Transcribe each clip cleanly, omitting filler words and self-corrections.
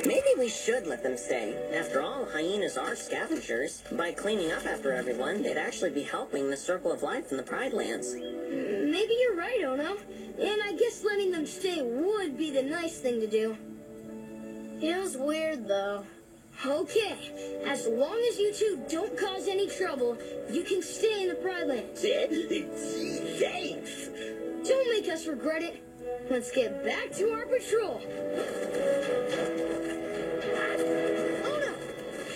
Maybe we should let them stay. After all, hyenas are scavengers. By cleaning up after everyone, they'd actually be helping the Circle of Life in the Pride Lands. Maybe you're right, Ono. And I guess letting them stay would be the nice thing to do. Feels weird, though. Okay, as long as you two don't cause any trouble, you can stay in the Pride Lands. Thanks. Don't make us regret it. Let's get back to our patrol. Oh no!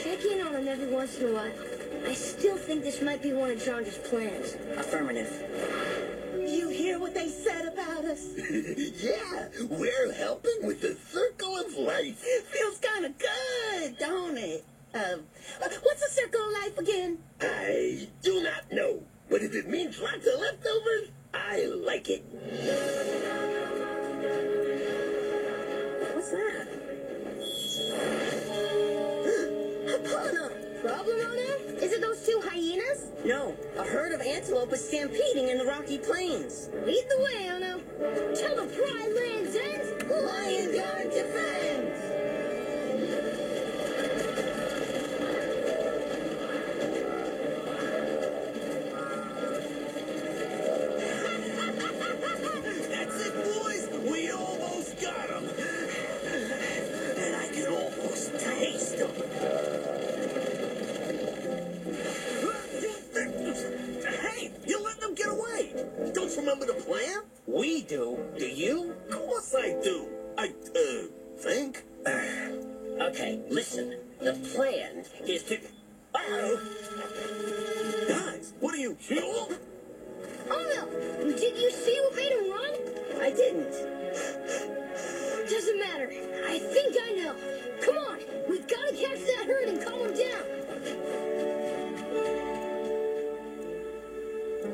Check in on him every once in a while. I still think this might be one of Chandra's plans. Affirmative. You hear what they said about us? Yeah, we're helping with the Circle of Life. Feels kind of good, don't it? What's the Circle of Life again? I do not know, but if it means lots of leftovers, I like it. What's that? Hapana! Problem, Ono? Is it those two hyenas? No, a herd of antelope is stampeding in the Rocky Plains. Lead the way, Ono. Till the Pride Lands ends, Lion Guard defends! That's it, boys. We almost got them. And I can almost taste them. Hey, you letting them get away. Don't you remember the plan? We do. Do you? Of course I do. I think. Okay, listen. The plan is to... Uh-oh! Guys, what are you... Ono, did you see what made him run? I didn't. Doesn't matter. I think I know. Come on, we gotta catch that herd and calm him down.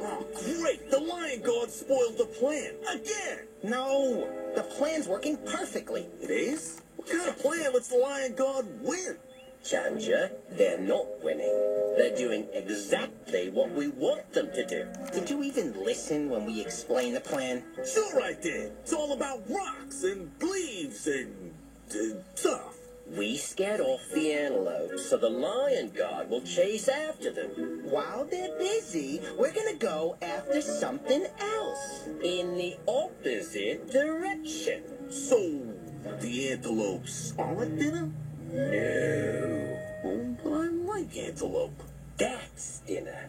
Oh, great! The Lion Guard spoiled the plan. Again! No, the plan's working perfectly. It is? What kind of plan lets the Lion Guard win? Chandra, they're not winning. They're doing exactly what we want them to do. Did you even listen when we explained the plan? Sure I did. It's all about rocks and leaves and stuff. We scared off the antelope, so the Lion Guard will chase after them. While they're busy, we're gonna go after something else. In the opposite direction. So, the antelopes aren't dinner? No. Oh, I like antelope. That's dinner.